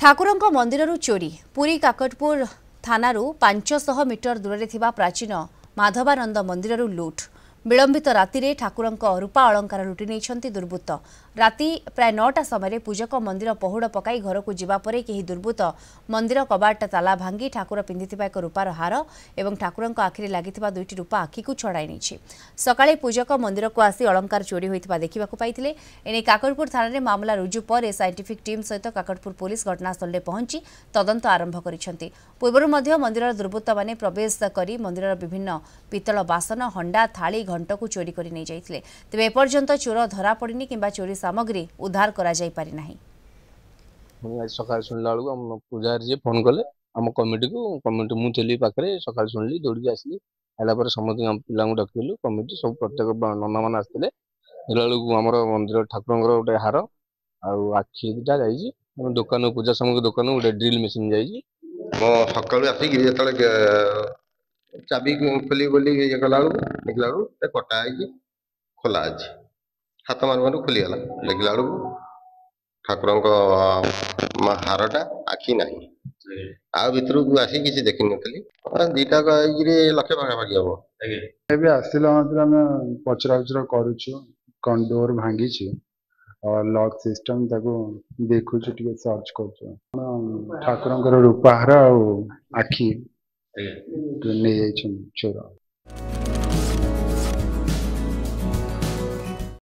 ठाकुरଙ୍କ ମନ୍ଦିରରୁ ଚୋରି ପୁରୀ କାକଟପୁର ଥାନାରୁ 500 ମିଟର ଦୂରରେ ଥିବା ପ୍ରାଚୀନ ମାଧବାନନ୍ଦ ମନ୍ଦିରରୁ ଲୁଟ୍ ବିଳମ୍ବିତ ରାତିରେ ଠାକୁରଙ୍କ ରୂପା ଅଳଙ୍କାର ଲୁଟି ନେଇଛନ୍ତି ଦୁର୍ବୃତ୍ତ ରାତି ପ୍ରାୟ 9ଟା ସମୟରେ ପୂଜକ ମନ୍ଦିର ପହୁଡ଼ ପକାଇ ଘରକୁ ଯିବା ପରେ କେହି ଦୁର୍ବୃତ୍ତ ମନ୍ଦିର କବାଟ ତାଲା ଭାଙ୍ଗି ଠାକୁର ପିନ୍ଧିଥିବା ଏକ ରୂପାର ହାର ଏବଂ ଠାକୁରଙ୍କ ଆଖିରେ ଲାଗିଥିବା ଦୁଇଟି ରୂପା ଆଖିକୁ ଛଡ଼ାଇ ନେଇଛି ସକାଳେ ପୂଜକ ମନ୍ଦିରକୁ ଆସି ଅଳଙ୍କାର ଚୋରି ହୋଇଥିବା ଦେଖିବାକୁ ପାଇଥିଲେ ଏନେ କାକଟପୁର ଥାନାରେ ମାମଲା ରୁଜୁ ପରେ ସାଇଣ୍ଟିଫିକ ଟିମ୍ ସହିତ କାକଟପୁର पुलिस घटनास्थल पहुंची तदंत आरंभ करिसेंती पूर्वरु मध्य मंदिर दुर्बृत्त माने प्रवेश करी मंदिर विभिन्न पितल बासन हंडा थाली घंट को चोरी करि नै जाइथिले तबे एपर्यंत चोर धरा पड़िनी किंबा चोरी सामग्री उद्धार करा जाई पारि नाही आज सकाळ सुनला बेलू हम पूजारी जे फोन कले हम कमिटी मु चली पाखरे सकाळ सुनली दौड़ी आसली आला पर समस्त हम पिला डकलु कमिटी सब प्रत्येक नना मान आसते बेलू आम मंदिर ठाकुर गोटे हार आखि दुटा जाइए दुकान पूजा सामग्री दुकान गोटे ड्रिल मेसीन जाइए सकालू आसिक जो चाबी खोली बोली ये कला देखला कटा खोला अच्छे हाथ मार मारू खोलीगला देखला ठाकुर हारटा आखि ना आ भर को आसी किसी देखी नी दीटा लक्षे पाखापाखि हम आसला पचरा उचरा करुँ डोर भांगी और लॉक सिस्टम देखु सर्च कर ठाकुर रूपाहार आखि नहीं चोर।